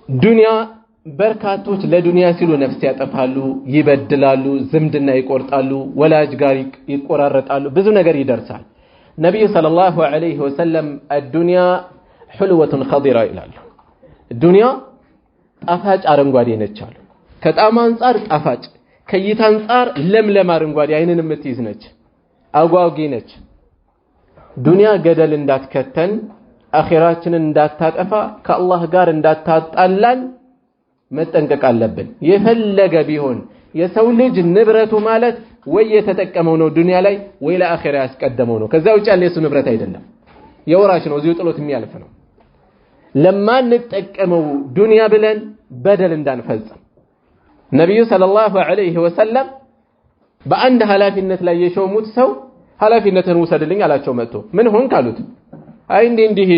ዱንያ በርካቶች ለዱንያ ሲሉ ነፍስ ያጠፋሉ ይበድላሉ ዝምድና ይቆርጣሉ ወላጅ ጋር ይቆራረጣሉ ብዙ ነገር ይደርሳል ነብዩ ሰለላሁ ዐለይሂ ወሰለም الدنيا حلوة خضراء ይላሉ ዱንያ ጣፋጭ አረንጓዴ ነች አሉ ከጣም አንፃር ጣፋጭ ከይታ አንፃር ለምለም አረንጓዴ አይንን የምትይዝ ነች አጓጊ ነች ዱንያ ገደል እንዳትከተን አኺራችንን እንዳታጠፋ ከአላህ ጋር እንዳታጣላን መጠንቀቅ አለብን የፈለገ ቢሆን የሰው ልጅ ንብረቱ ማለት ወይ የተጠቀመው ነው ዱንያ ላይ ወይ ለአኺራ ያስቀደመው ነው ከዛ ውጭ ያለ የሱ ንብረት አይደለም የወራሽ ነው እዚሁ ጥሎት የሚያልፍ ነው ለማን ተጠቀመው ዱንያ ብለን በደል እንዳንፈጽም ነብዩ ሰለላሁ ዐለይሂ ወሰለም በአንድ ሐላፊነት ላይ የሾሙት ሰው ሐላፊነትን ወሰድልኝ አላቸው መጥቶ ምን ሆን ካሉት አይ እንዲህ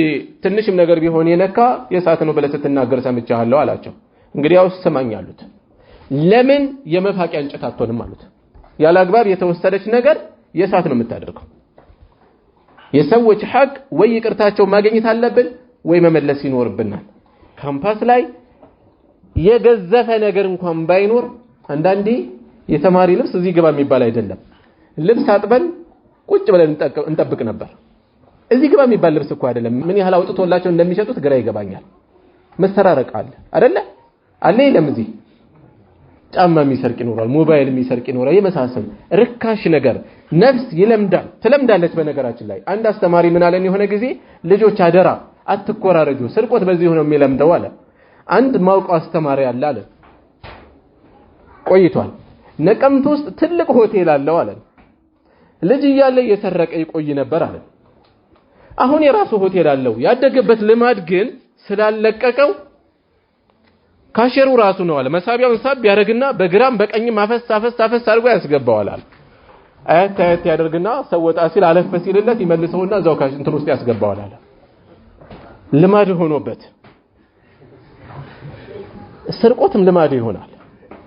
ትንሽም ነገር ቢሆን የነካ የሳት ነው ብለህ ስትናገር ሰምቻለሁ አላቸው እንግዲህ ያው ሰማኛሉት ለምን የመፋቂያ እንጨት አትሆንም አሉት ያላግባብ የተወሰደች ነገር የሳት ነው የምታደርገው የሰዎች ሐቅ ወይ ይቅርታቸው ማግኘት አለብን ወይ መመለስ ይኖርብናል ካምፓስ ላይ የገዘፈ ነገር እንኳን ባይኖር አንዳንዴ የተማሪ ልብስ እዚህ ግባ የሚባል አይደለም ልብስ አጥበን ቁጭ ብለን እንጠብቅ ነበር እዚህ ግባ የሚባል ልብስ እኮ አይደለም ምን ያህል አውጥቶላቸው እንደሚሸጡት ግራ ይገባኛል መሰራረቅ አለ አይደለ አለ ለምዚህ ጫማ የሚሰርቅ ይኖራል ሞባይል የሚሰርቅ ይኖራል የመሳሰሉ ርካሽ ነገር ነፍስ ይለምዳል ትለምዳለች በነገራችን ላይ አንድ አስተማሪ ምን አለን የሆነ ጊዜ ልጆች አደራ አትቆራረጁ ስርቆት በዚህ ሆኖ የሚለምደው አለ አንድ ማውቀው አስተማሪ አለ ቆይቷል ነቀምት ውስጥ ትልቅ ሆቴል አለው አለ ልጅ እያለ እየሰረቀ ይቆይ ነበር አለ አሁን የራሱ ሆቴል አለው ያደገበት ልማድ ግን ስላለቀቀው ካሸሩ ራሱ ነው አለ መሳቢያውን ሳብ ያደርግና በግራም በቀኝም አፈስ አድርጎ ያስገባዋል አለ አያት ያደርግና ሰውጣ ሲል አለፈ ሲልለት ይመልሰውና እዛው ካሽ እንትን ውስጥ ያስገባዋል አለ ልማድ ሆኖበት ስርቆትም ልማድ ይሆናል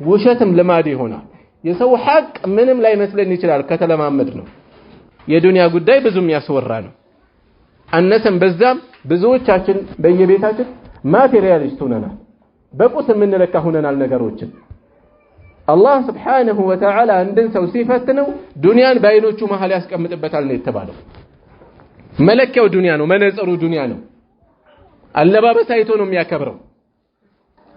ውሸትም ልማድ ይሆናል የሰው ሐቅ ምንም ላይ መስለን ይችላል ከተለማመድ ነው የዱንያ ጉዳይ ብዙም ያስወራ ነው አነሰም በዛም ብዙዎቻችን በየቤታችን ማቴሪያሊስት ሆነናል በቁስ ምንለካ ሆነናል ነገሮችን አላህ Subhanahu Wa Ta'ala አንድን ሰው ሲፈትነው ዱንያን ባይኖቹ መሃል ያስቀምጥበታል ነው የተባለው መለኪያው ዱንያ ነው መነጽሩ ዱንያ ነው አለባበስ አይቶ ነው የሚያከብረው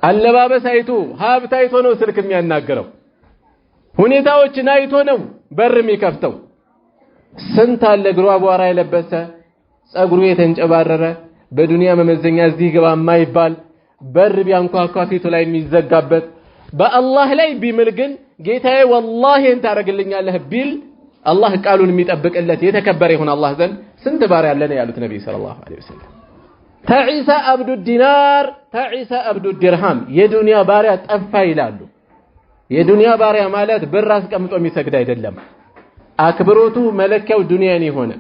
አለባበስ አይቶ ሀብት አይቶ ነው ስልክ የሚያናገረው ሁኔታዎችን አይቶ ነው በር የሚከፍተው ስንት አለ እግሩ አቧራ የለበሰ ጸጉሩ የተንጨባረረ በዱንያ መመዘኛ እዚህ ግባ የማይባል በር ቢያንኳኳ ፊቱ ላይ የሚዘጋበት በአላህ ላይ ቢምል ግን ጌታዬ ወላሂ እንት አረግልኛለህ ቢል አላህ ቃሉን የሚጠብቅለት የተከበረ ይሁን አላህ ዘንድ ስንት ባሪያ ያለ ነው ያሉት ነብዩ ሰለላሁ ዐለይሂ ወሰለም ተዒሳ አብዱ ዲናር ተዒሳ አብዱ ድርሃም የዱንያ ባሪያ ጠፋ ይላሉ የዱንያ ባሪያ ማለት ብር አስቀምጦ የሚሰግድ አይደለም አክብሮቱ መለኪያው ዱንያን ይሆነ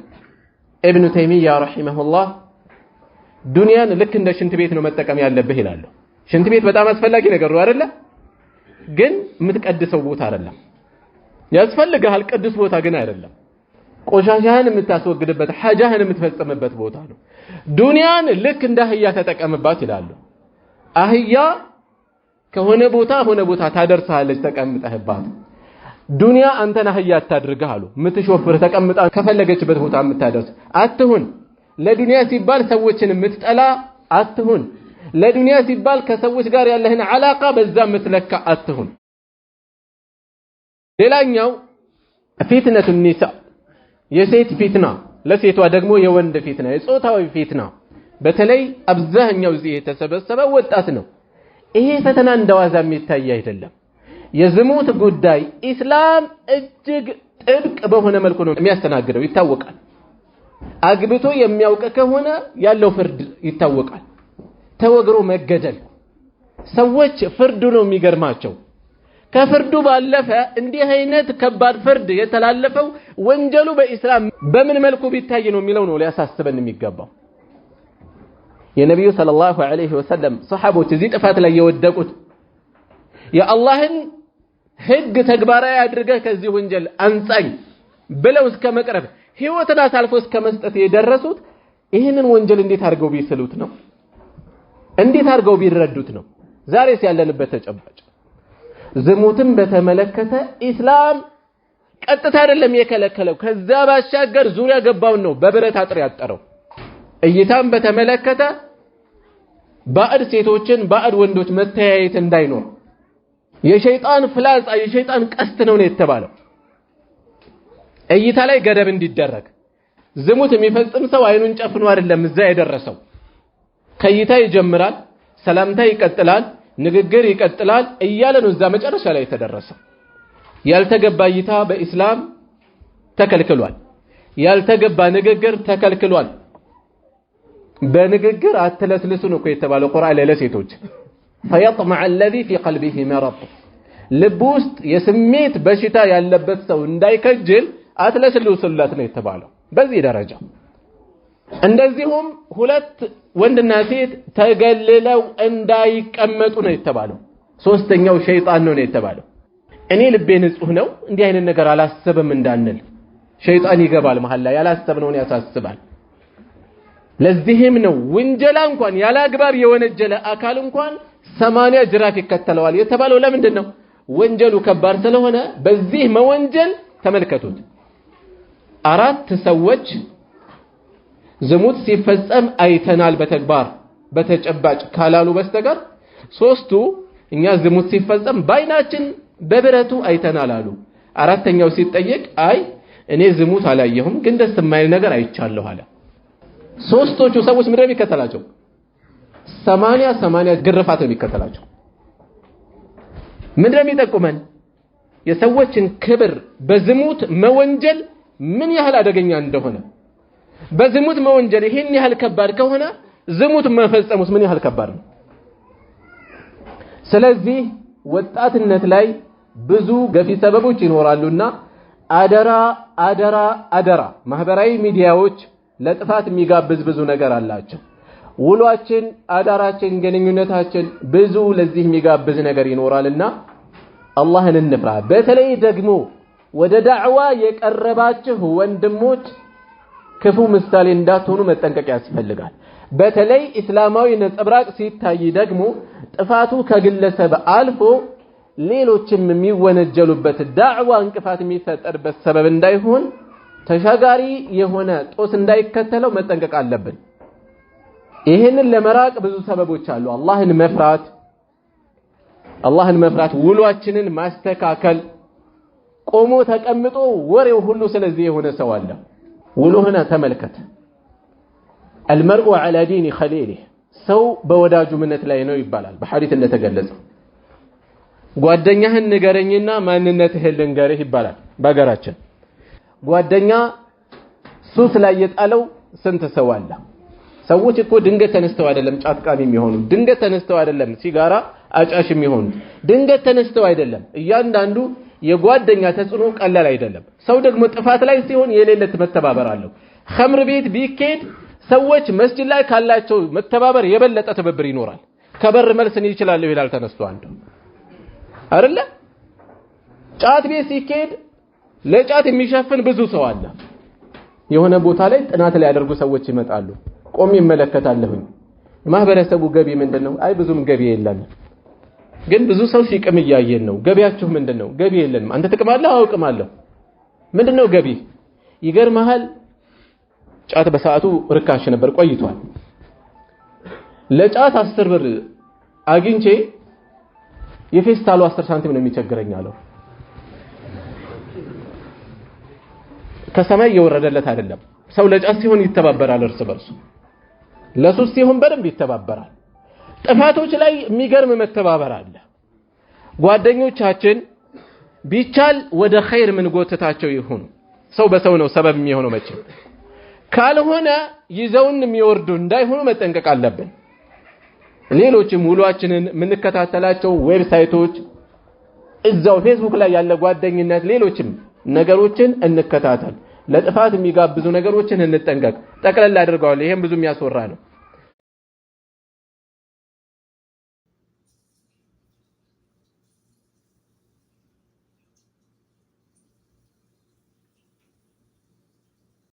ኢብኑ ተይሚያ ረሂመሁላህ ዱንያን ልክ እንደ ሽንት ቤት ነው መጠቀም ያለብህ ይላሉ ሽንት ቤት በጣም አስፈላጊ ነገር ነው አይደለ ግን የምትቀድሰው ቦታ አይደለም ያስፈልጋል ቅዱስ ቦታ ግን አይደለም ቆሻሻህን የምታስወግድበት ሐጃህን የምትፈጽምበት ቦታ ነው ዱንያን ልክ እንደ አህያ ተጠቀምባት ይላሉ አህያ ከሆነ ቦታ ታደርሳለች ተቀምጠህባት ዱንያ አንተን አህያ አታድርግህ አሉ የምትሾፍር ተቀምጣ ከፈለገችበት ቦታ የምታደርስ አትሁን ለዱንያ ሲባል ሰዎችን የምትጠላ አትሁን ለዱንያ ሲባል ከሰዎች ጋር ያለህን አላቃ በዛ ምትለካ አትሁን ሌላኛው ፊትነቱ ኒሳ የሴት ፊትና ለሴቷ ደግሞ የወንድ ፊትና የጾታዊ ፊትና በተለይ አብዛኛው እዚህ የተሰበሰበ ወጣት ነው ይሄ ፈተና እንደዋዛ የሚታይ አይደለም የዝሙት ጉዳይ ኢስላም እጅግ ጥብቅ በሆነ መልኩ ነው የሚያስተናግደው ይታወቃል አግብቶ የሚያውቅ ከሆነ ያለው ፍርድ ይታወቃል ተወግሮ መገደል ሰዎች ፍርዱ ነው የሚገርማቸው ከፍርዱ ባለፈ እንዲህ አይነት ከባድ ፍርድ የተላለፈው ወንጀሉ በእስላም በምን መልኩ ቢታይ ነው የሚለው ነው ሊያሳስበን የሚገባው የነብዩ ሰለላሁ ዐለይሂ ወሰለም ሱሐቦች እዚህ ጥፋት ላይ የወደቁት የአላህን ህግ ተግባራዊ አድርገህ ከዚህ ወንጀል አንጻኝ ብለው እስከ መቅረብ ህይወትን አሳልፎ እስከ መስጠት የደረሱት ይህንን ወንጀል እንዴት አድርገው ቢስሉት ነው እንዴት አድርገው ቢረዱት ነው ዛሬስ ያለንበት ተጨባጭ? ዝሙትን በተመለከተ ኢስላም ቀጥታ አይደለም የከለከለው፣ ከዛ ባሻገር ዙሪያ ገባውን ነው በብረት አጥር ያጠረው። እይታን በተመለከተ ባዕድ ሴቶችን ባዕድ ወንዶች መተያየት እንዳይኖር የሸይጣን ፍላጻ የሸይጣን ቀስት ነው የተባለው። እይታ ላይ ገደብ እንዲደረግ ዝሙት የሚፈጽም ሰው አይኑን ጨፍኖ አይደለም እዛ የደረሰው። ከእይታ ይጀምራል፣ ሰላምታ ይቀጥላል፣ ንግግር ይቀጥላል እያለ ነው እዛ መጨረሻ ላይ የተደረሰው። ያልተገባ እይታ በኢስላም ተከልክሏል። ያልተገባ ንግግር ተከልክሏል። በንግግር አትለስልሱ ነው የተባለው ቁርአን ላይ ለሴቶች فيطمع الذي في قلبه مرض ልብ ውስጥ የስሜት በሽታ ያለበት ሰው እንዳይከጅል አትለስልሱላት ነው የተባለው በዚህ ደረጃ። እንደዚሁም ሁለት ወንድና ሴት ተገልለው እንዳይቀመጡ ነው የተባለው። ሶስተኛው ሸይጣን ነው የተባለው። እኔ ልቤ ንጹህ ነው እንዲህ አይነት ነገር አላሰብም እንዳንል ሸይጣን ይገባል መሐል ላይ ያላሰብነውን ያሳስባል። ለዚህም ነው ወንጀላ እንኳን ያላግባብ የወነጀለ አካል እንኳን 80 ጅራፍ ይከተለዋል የተባለው። ለምንድን ነው? ወንጀሉ ከባድ ስለሆነ በዚህ መወንጀል ተመልከቱት። 4 ሰዎች ዝሙት ሲፈጸም አይተናል በተግባር በተጨባጭ ካላሉ በስተቀር 3ቱ እኛ ዝሙት ሲፈጸም ባይናችን በብረቱ አይተናል አሉ። 4ኛው ሲጠየቅ አይ እኔ ዝሙት አላየሁም ግን ደስ የማይል ነገር አይቻለሁ አለ። 3ቶቹ ሰዎች ምንድነው የሚከተላቸው? 80 ግርፋት ነው የሚከተላቸው። ምንድነው የሚጠቁመን? የሰዎችን ክብር በዝሙት መወንጀል ምን ያህል አደገኛ እንደሆነ። በዝሙት መወንጀል ይሄን ያህል ከባድ ከሆነ ዝሙት መፈጸሙስ ምን ያህል ከባድ ነው? ስለዚህ ወጣትነት ላይ ብዙ ገፊ ሰበቦች ይኖራሉና አደራ አደራ አደራ ማህበራዊ ሚዲያዎች ለጥፋት የሚጋብዝ ብዙ ነገር አላቸው። ውሏችን አዳራችን ግንኙነታችን ብዙ ለዚህ የሚጋብዝ ነገር ይኖራልና አላህን እንፍራ። በተለይ ደግሞ ወደ ዳዕዋ የቀረባችሁ ወንድሞች ክፉ ምሳሌ እንዳትሆኑ መጠንቀቅ ያስፈልጋል። በተለይ እስላማዊ ነጸብራቅ ሲታይ ደግሞ ጥፋቱ ከግለሰብ አልፎ ሌሎችም የሚወነጀሉበት ዳዕዋ እንቅፋት የሚፈጠርበት ሰበብ እንዳይሆን ተሻጋሪ የሆነ ጦስ እንዳይከተለው መጠንቀቅ አለብን። ይሄንን ለመራቅ ብዙ ሰበቦች አሉ። አላህን መፍራት ውሏችንን ማስተካከል። ቆሞ ተቀምጦ ወሬው ሁሉ ስለዚህ የሆነ ሰው አለ። ውሎህን ተመልከት። المرء على دين خليله ሰው በወዳጁ እምነት ላይ ነው ይባላል በሐዲስ እንደተገለጸው። ጓደኛህን ንገረኝና ማንነትህን ልንገርህ ይባላል በአገራችን። ጓደኛ ሱስ ላይ የጣለው ስንት ሰው አለ። ሰዎች እኮ ድንገት ተነስተው አይደለም ጫት ቃሚ የሚሆኑ፣ ድንገት ተነስተው አይደለም ሲጋራ አጫሽ የሚሆኑ፣ ድንገት ተነስተው አይደለም። እያንዳንዱ የጓደኛ ተጽዕኖ ቀላል አይደለም። ሰው ደግሞ ጥፋት ላይ ሲሆን የሌለት መተባበር አለው። ኸምር ቤት ቢኬድ ሰዎች መስጂድ ላይ ካላቸው መተባበር የበለጠ ትብብር ይኖራል። ከበር መልስን ይችላል ይላል ተነስቶ አንዱ አይደለ። ጫት ቤት ሲኬድ ለጫት የሚሸፍን ብዙ ሰው አለ። የሆነ ቦታ ላይ ጥናት ላይ ያደርጉ ሰዎች ይመጣሉ። ቆም ይመለከታለሁኝ ማህበረሰቡ ገቢ ምንድነው? አይ ብዙም ገቢ የለም፣ ግን ብዙ ሰው ሲቅም እያየን ነው። ገቢያችሁ ምንድነው? ገቢ የለንም። አንተ ትቅማለህ? አውቅማለሁ። ምንድነው ገቢ? ይገርምሃል ጫት በሰዓቱ ርካሽ ነበር ቆይቷል። ለጫት 10 ብር አግኝቼ የፌስታሉ 10 ሳንቲም ነው የሚቸግረኝ አለው። ከሰማይ የወረደለት አይደለም። ሰው ለጫት ሲሆን ይተባበራል እርስ በርሱ፣ ለሱስ ሲሆን በደንብ ይተባበራል። ጥፋቶች ላይ የሚገርም መተባበር አለ። ጓደኞቻችን ቢቻል ወደ ኸይር ምን ጎትታቸው ይሁኑ። ሰው በሰው ነው ሰበብ የሚሆነው መቼም። ካልሆነ ይዘውን የሚወርዱ እንዳይሆኑ መጠንቀቅ አለብን። ሌሎችም ውሏችንን የምንከታተላቸው ዌብሳይቶች፣ እዛው ፌስቡክ ላይ ያለ ጓደኝነት፣ ሌሎችም ነገሮችን እንከታተል። ለጥፋት የሚጋብዙ ነገሮችን እንጠንቀቅ። ጠቅለል አድርገዋል። ይሄም ብዙ የሚያስወራ ነው።